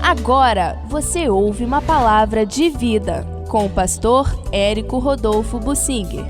Agora você ouve uma palavra de vida com o pastor Érico Rodolfo Bussinger.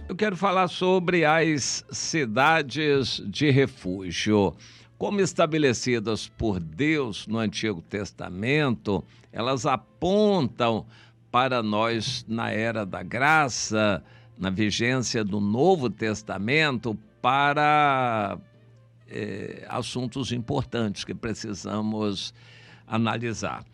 Eu quero falar sobre as cidades de refúgio. Como estabelecidas por Deus no Antigo Testamento, elas apontam para nós na era da graça, na vigência do Novo Testamento, para assuntos importantes que precisamos analisar.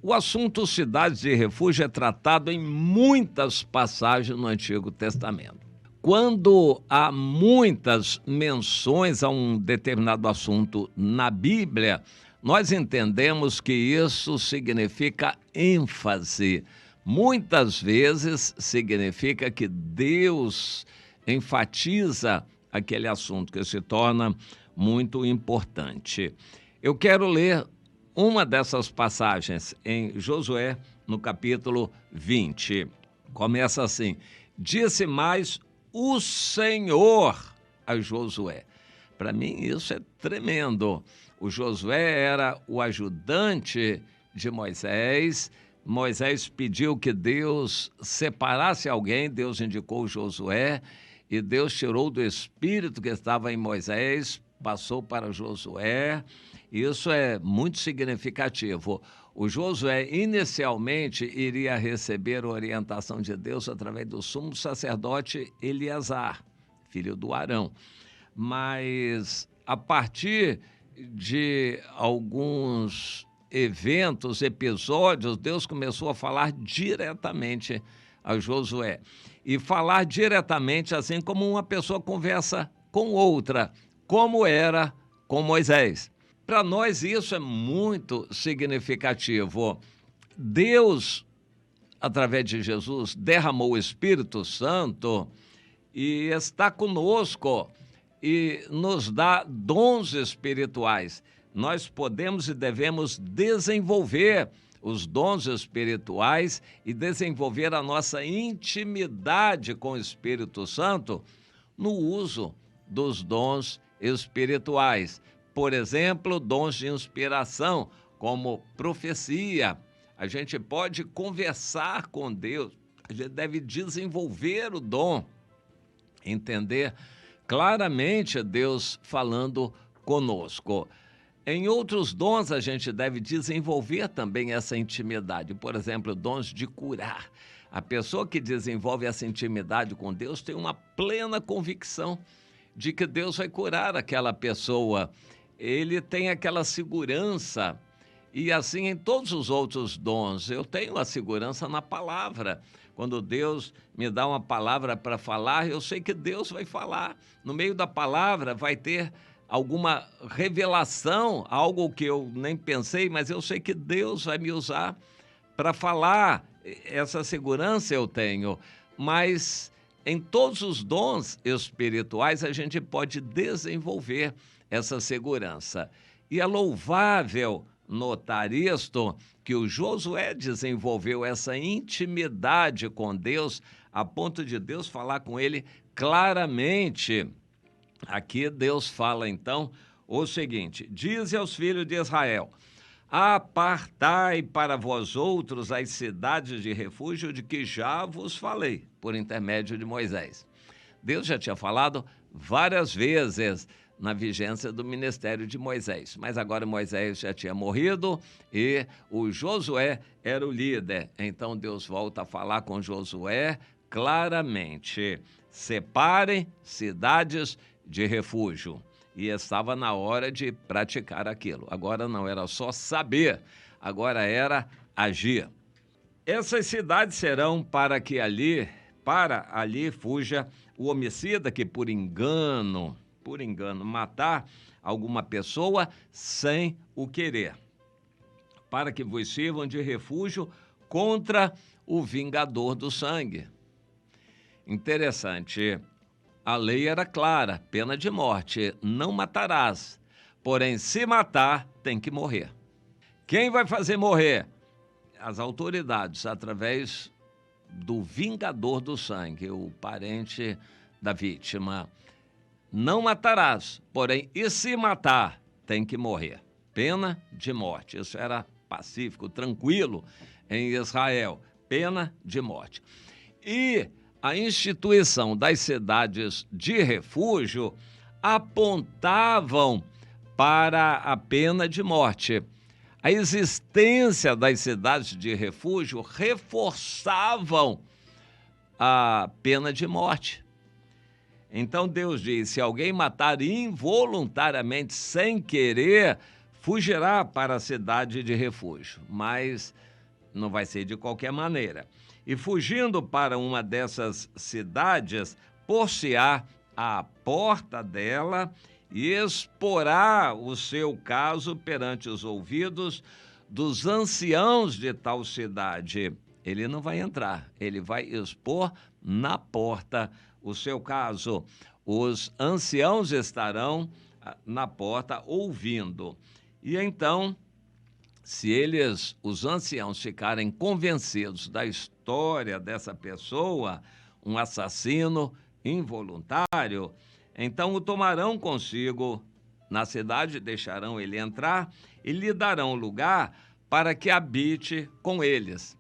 O assunto cidades de refúgio é tratado em muitas passagens no Antigo Testamento. Quando há muitas menções a um determinado assunto na Bíblia, nós entendemos que isso significa ênfase. Muitas vezes significa que Deus enfatiza aquele assunto que se torna muito importante. Eu quero ler uma dessas passagens em Josué, no capítulo 20. Começa assim: disse mais o Senhor a Josué. Para mim isso é tremendo. O Josué era o ajudante de Moisés. Moisés pediu que Deus separasse alguém, Deus indicou Josué, e Deus tirou do espírito que estava em Moisés, passou para Josué. Isso é muito significativo. O Josué inicialmente iria receber orientação de Deus através do sumo sacerdote Eleazar, filho do Arão. Mas a partir de alguns eventos, episódios, Deus começou a falar diretamente a Josué. E falar diretamente assim como uma pessoa conversa com outra, como era com Moisés. Para nós isso é muito significativo. Deus, através de Jesus, derramou o Espírito Santo e está conosco e nos dá dons espirituais. Nós podemos e devemos desenvolver os dons espirituais e desenvolver a nossa intimidade com o Espírito Santo no uso dos dons espirituais. Por exemplo, dons de inspiração, como profecia. A gente pode conversar com Deus, a gente deve desenvolver o dom, entender claramente Deus falando conosco. Em outros dons, a gente deve desenvolver também essa intimidade. Por exemplo, dons de curar. A pessoa que desenvolve essa intimidade com Deus tem uma plena convicção de que Deus vai curar aquela pessoa. Ele tem aquela segurança. E assim em todos os outros dons, eu tenho a segurança na palavra. Quando Deus me dá uma palavra para falar, eu sei que Deus vai falar. No meio da palavra vai ter alguma revelação, algo que eu nem pensei, mas eu sei que Deus vai me usar para falar. Essa segurança eu tenho, mas em todos os dons espirituais a gente pode desenvolver essa segurança. E é louvável notar isto, que o Josué desenvolveu essa intimidade com Deus, a ponto de Deus falar com ele claramente. Aqui Deus fala então o seguinte: dize aos filhos de Israel, apartai para vós outros as cidades de refúgio de que já vos falei, por intermédio de Moisés. Deus já tinha falado várias vezes na vigência do ministério de Moisés, mas agora Moisés já tinha morrido e o Josué era o líder. Então Deus volta a falar com Josué claramente: separem cidades de refúgio. E estava na hora de praticar aquilo. Agora não era só saber, agora era agir. Essas cidades serão para ali fuja o homicida que por engano matar alguma pessoa sem o querer, para que vos sirvam de refúgio contra o vingador do sangue. Interessante. A lei era clara, pena de morte, não matarás. Porém, se matar, tem que morrer. Quem vai fazer morrer? As autoridades, através do vingador do sangue, o parente da vítima. Não matarás, porém, e se matar, tem que morrer. Pena de morte. Isso era pacífico, tranquilo em Israel. Pena de morte. E a instituição das cidades de refúgio apontavam para a pena de morte. A existência das cidades de refúgio reforçavam a pena de morte. Então Deus diz: se alguém matar involuntariamente, sem querer, fugirá para a cidade de refúgio, mas não vai ser de qualquer maneira. E fugindo para uma dessas cidades, pôr-se-á à porta dela e exporá o seu caso perante os ouvidos dos anciãos de tal cidade. Ele não vai entrar, ele vai expor na porta o seu caso. Os anciãos estarão na porta ouvindo. E então, se os anciãos, ficarem convencidos da história dessa pessoa, um assassino involuntário, então o tomarão consigo na cidade, deixarão ele entrar e lhe darão lugar para que habite com eles.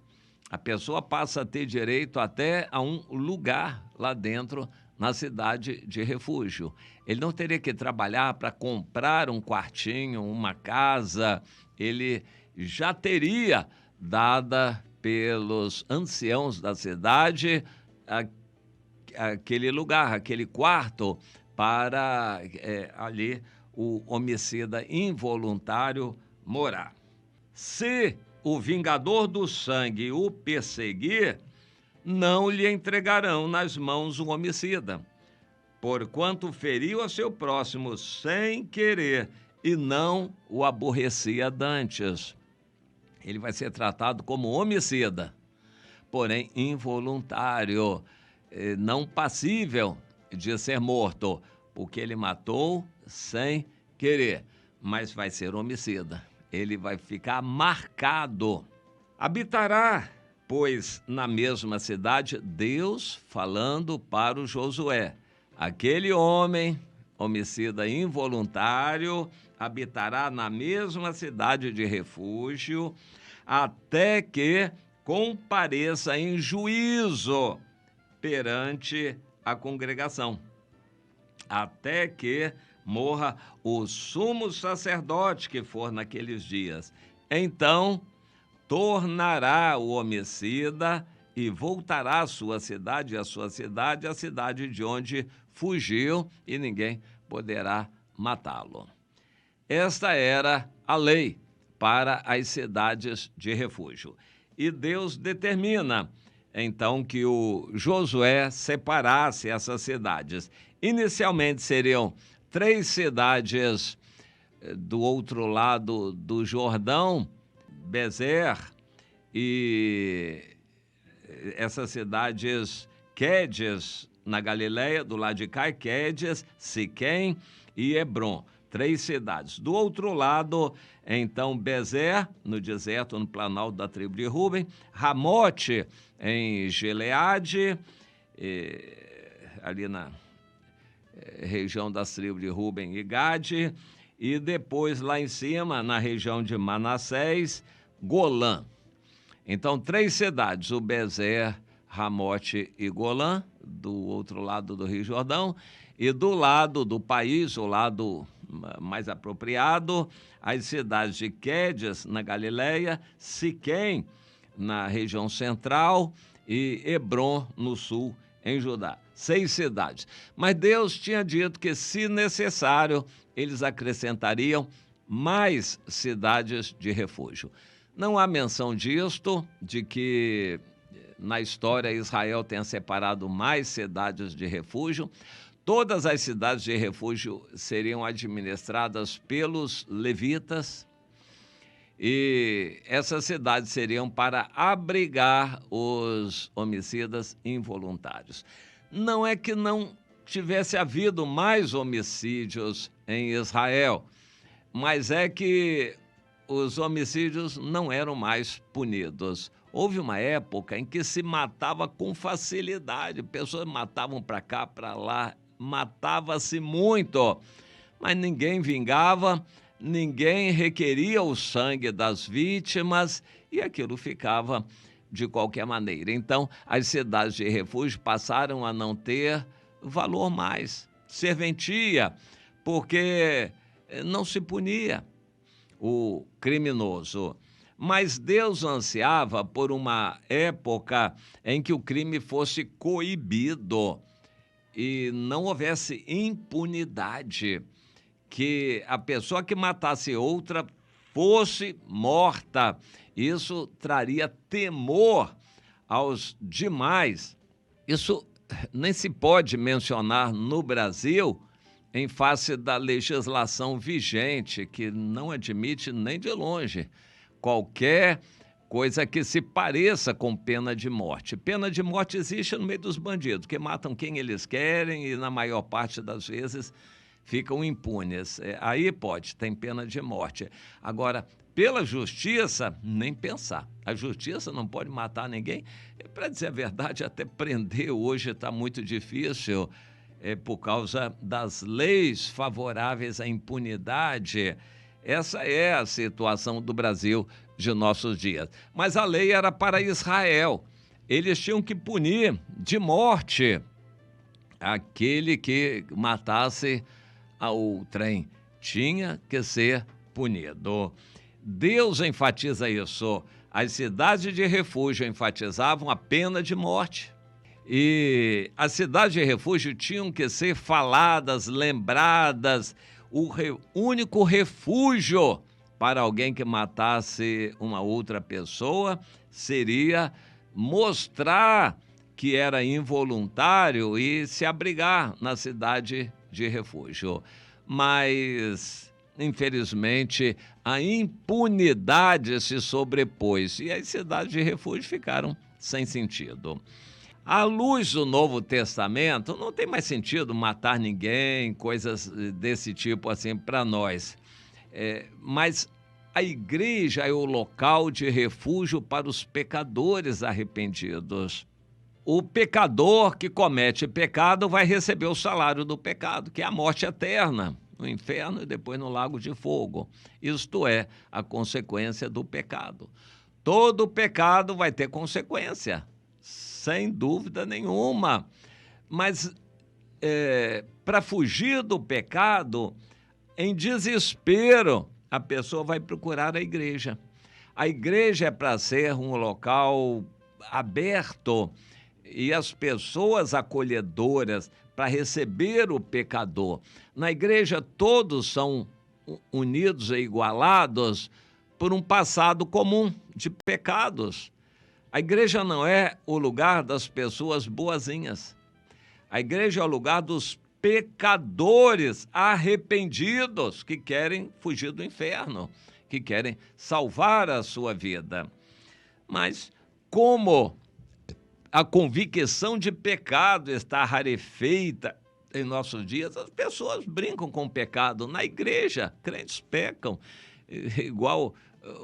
A pessoa passa a ter direito até a um lugar lá dentro, na cidade de refúgio. Ele não teria que trabalhar para comprar um quartinho, uma casa. Ele já teria dada pelos anciãos da cidade aquele lugar, aquele quarto para ali o homicida involuntário morar. Se o vingador do sangue o perseguir, não lhe entregarão nas mãos o homicida, porquanto feriu a seu próximo sem querer e não o aborrecia dantes. Ele vai ser tratado como homicida, porém involuntário, não passível de ser morto, porque ele matou sem querer, mas vai ser homicida. Ele vai ficar marcado. Habitará, pois, na mesma cidade, Deus falando para o Josué: aquele homem, homicida involuntário, habitará na mesma cidade de refúgio, até que compareça em juízo perante a congregação, até que morra o sumo sacerdote que for naqueles dias. Então tornará o homicida e voltará à sua cidade, a cidade de onde fugiu, e ninguém poderá matá-lo. Esta era a lei para as cidades de refúgio. E Deus determina, então, que o Josué separasse essas cidades. Inicialmente seriam 3 cidades do outro lado do Jordão, Bezer, e essas cidades, Quedes, na Galileia, do lado de cá, Quedes, Siquém e Hebrom. 3 cidades. Do outro lado, então, Bezer, no deserto, no planalto da tribo de Ruben, Ramote, em Gileade, ali na região das tribos de Ruben e Gade, e depois lá em cima, na região de Manassés, Golã. Então, 3 cidades, o Bezer, Ramote e Golã, do outro lado do Rio Jordão, e do lado do país, o lado mais apropriado, as cidades de Quedes, na Galileia, Siquém, na região central, e Hebrom, no sul, em Judá. 6 cidades. Mas Deus tinha dito que, se necessário, eles acrescentariam mais cidades de refúgio. Não há menção disto, de que na história Israel tenha separado mais cidades de refúgio. Todas as cidades de refúgio seriam administradas pelos levitas, e essas cidades seriam para abrigar os homicidas involuntários. Não é que não tivesse havido mais homicídios em Israel, mas é que os homicídios não eram mais punidos. Houve uma época em que se matava com facilidade, pessoas matavam para cá, para lá, matava-se muito, mas ninguém vingava, ninguém requeria o sangue das vítimas e aquilo ficava de qualquer maneira. Então, as cidades de refúgio passaram a não ter valor mais, serventia, porque não se punia o criminoso. Mas Deus ansiava por uma época em que o crime fosse coibido e não houvesse impunidade, que a pessoa que matasse outra fosse morta. Isso traria temor aos demais. Isso nem se pode mencionar no Brasil em face da legislação vigente, que não admite nem de longe qualquer coisa que se pareça com pena de morte. Pena de morte existe no meio dos bandidos, que matam quem eles querem e, na maior parte das vezes, ficam impunes. Aí pode, tem pena de morte. Agora, pela justiça, nem pensar. A justiça não pode matar ninguém. Para dizer a verdade, até prender hoje está muito difícil, por causa das leis favoráveis à impunidade. Essa é a situação do Brasil de nossos dias. Mas a lei era para Israel. Eles tinham que punir de morte aquele que matasse a outrem. Tinha que ser punido. Deus enfatiza isso. As cidades de refúgio enfatizavam a pena de morte. E as cidades de refúgio tinham que ser faladas, lembradas. O único refúgio para alguém que matasse uma outra pessoa seria mostrar que era involuntário e se abrigar na cidade de refúgio. Mas, infelizmente, a impunidade se sobrepôs e as cidades de refúgio ficaram sem sentido. À luz do Novo Testamento, não tem mais sentido matar ninguém, coisas desse tipo assim para nós. Mas a igreja é o local de refúgio para os pecadores arrependidos. O pecador que comete pecado vai receber o salário do pecado, que é a morte eterna, no inferno e depois no lago de fogo. Isto é a consequência do pecado. Todo pecado vai ter consequência, sem dúvida nenhuma. Mas para fugir do pecado, em desespero, a pessoa vai procurar a igreja. A igreja é para ser um local aberto e as pessoas acolhedoras para receber o pecador. Na igreja todos são unidos e igualados por um passado comum de pecados. A igreja não é o lugar das pessoas boazinhas. A igreja é o lugar dos pecadores arrependidos que querem fugir do inferno, que querem salvar a sua vida. Mas como a convicção de pecado está rarefeita em nossos dias, as pessoas brincam com o pecado. Na igreja, crentes pecam, igual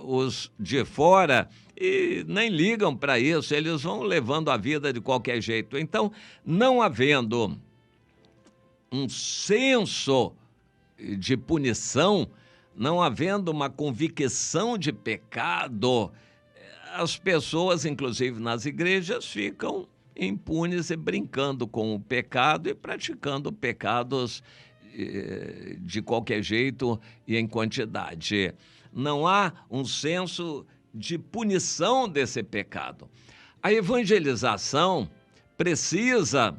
os de fora, e nem ligam para isso, eles vão levando a vida de qualquer jeito. Então, não havendo um senso de punição, não havendo uma convicção de pecado, as pessoas, inclusive nas igrejas, ficam impunes e brincando com o pecado e praticando pecados de qualquer jeito e em quantidade. Não há um senso de punição desse pecado. A evangelização precisa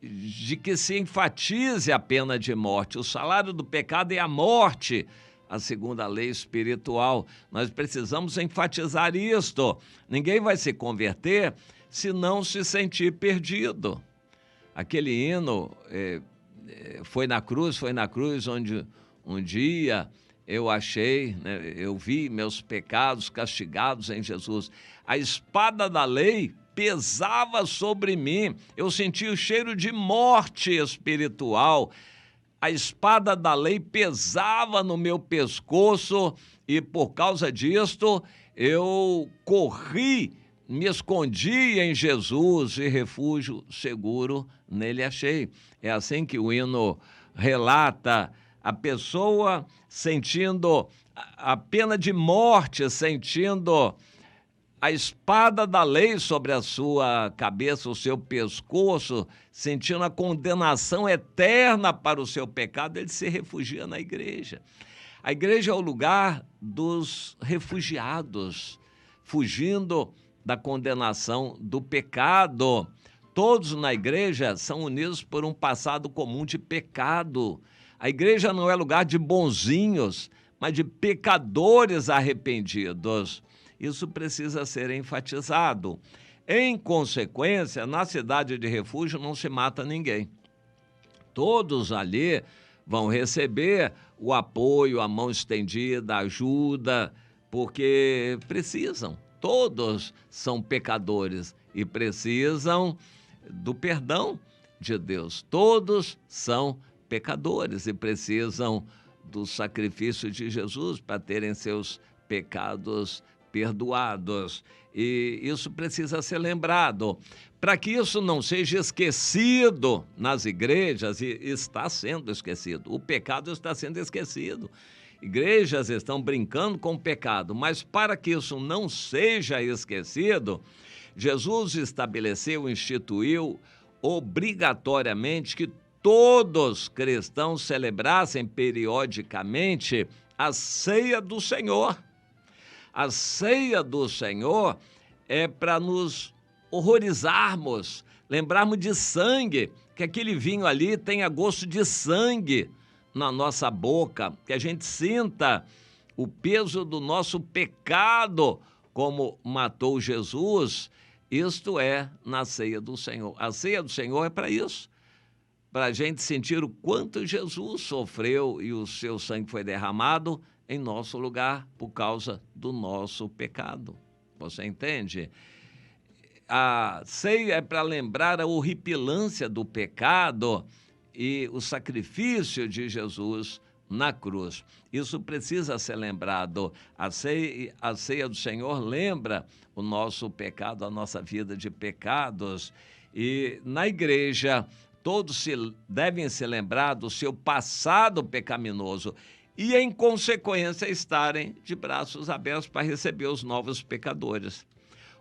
de que se enfatize a pena de morte. O salário do pecado é a morte, a segunda lei espiritual. Nós precisamos enfatizar isto. Ninguém vai se converter se não se sentir perdido. Aquele hino, foi na cruz, onde um dia eu achei, eu vi meus pecados castigados em Jesus. A espada da lei pesava sobre mim, eu senti o cheiro de morte espiritual. a espada da lei pesava no meu pescoço e por causa disto eu corri, me escondi em Jesus e refúgio seguro nele achei. É assim que o hino relata a pessoa sentindo a pena de morte, sentindo a espada da lei sobre a sua cabeça, o seu pescoço, sentindo a condenação eterna para o seu pecado, ele se refugia na igreja. A igreja é o lugar dos refugiados, fugindo da condenação do pecado. Todos na igreja são unidos por um passado comum de pecado. A igreja não é lugar de bonzinhos, mas de pecadores arrependidos. Isso precisa ser enfatizado. Em consequência, na cidade de refúgio não se mata ninguém. Todos ali vão receber o apoio, a mão estendida, a ajuda, porque precisam. Todos são pecadores e precisam do perdão de Deus. Todos são pecadores e precisam do sacrifício de Jesus para terem seus pecados perdoados. E isso precisa ser lembrado. Para que isso não seja esquecido nas igrejas, e está sendo esquecido, o pecado está sendo esquecido. Igrejas estão brincando com o pecado, mas para que isso não seja esquecido, Jesus estabeleceu, instituiu obrigatoriamente que todos cristãos celebrassem periodicamente a ceia do Senhor. A ceia do Senhor é para nos horrorizarmos, lembrarmos de sangue, que aquele vinho ali tenha gosto de sangue na nossa boca, que a gente sinta o peso do nosso pecado, como matou Jesus. Isto é na ceia do Senhor. A ceia do Senhor é para isso, para a gente sentir o quanto Jesus sofreu e o seu sangue foi derramado em nosso lugar por causa do nosso pecado. Você entende? A ceia é para lembrar a horripilância do pecado e o sacrifício de Jesus na cruz. Isso precisa ser lembrado. A ceia do Senhor lembra o nosso pecado, a nossa vida de pecados. E na igreja, todos devem se lembrar do seu passado pecaminoso e, em consequência, estarem de braços abertos para receber os novos pecadores,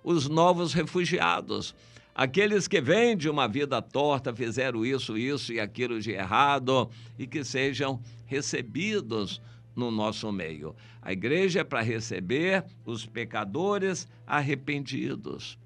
os novos refugiados, aqueles que vêm de uma vida torta, fizeram isso e aquilo de errado e que sejam recebidos no nosso meio. A igreja é para receber os pecadores arrependidos.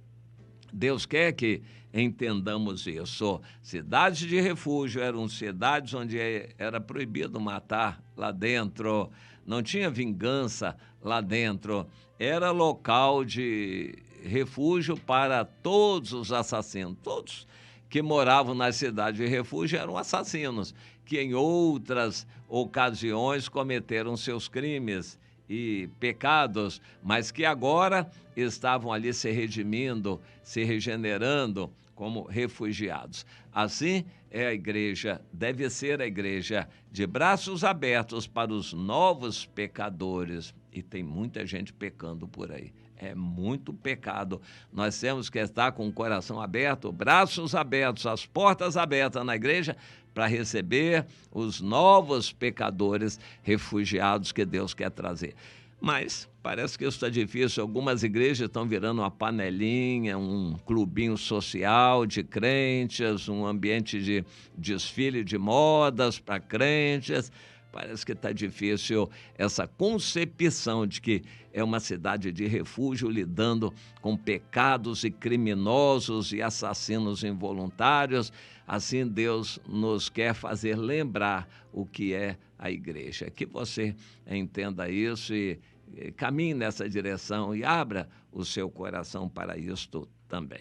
Deus quer que entendamos isso. Cidades de refúgio eram cidades onde era proibido matar lá dentro, não tinha vingança lá dentro, era local de refúgio para todos os assassinos. Todos que moravam na cidade de refúgio eram assassinos, que em outras ocasiões cometeram seus crimes e pecados, mas que agora estavam ali se redimindo, se regenerando como refugiados. Assim é a igreja, deve ser a igreja de braços abertos para os novos pecadores. E tem muita gente pecando por aí. É muito pecado. Nós temos que estar com o coração aberto, braços abertos, as portas abertas na igreja para receber os novos pecadores refugiados que Deus quer trazer. Mas parece que isso está difícil. Algumas igrejas estão virando uma panelinha, um clubinho social de crentes, um ambiente de desfile de modas para crentes. Parece que está difícil essa concepção de que é uma cidade de refúgio lidando com pecados e criminosos e assassinos involuntários. Assim, Deus nos quer fazer lembrar o que é a igreja. Que você entenda isso e caminhe nessa direção e abra o seu coração para isto também.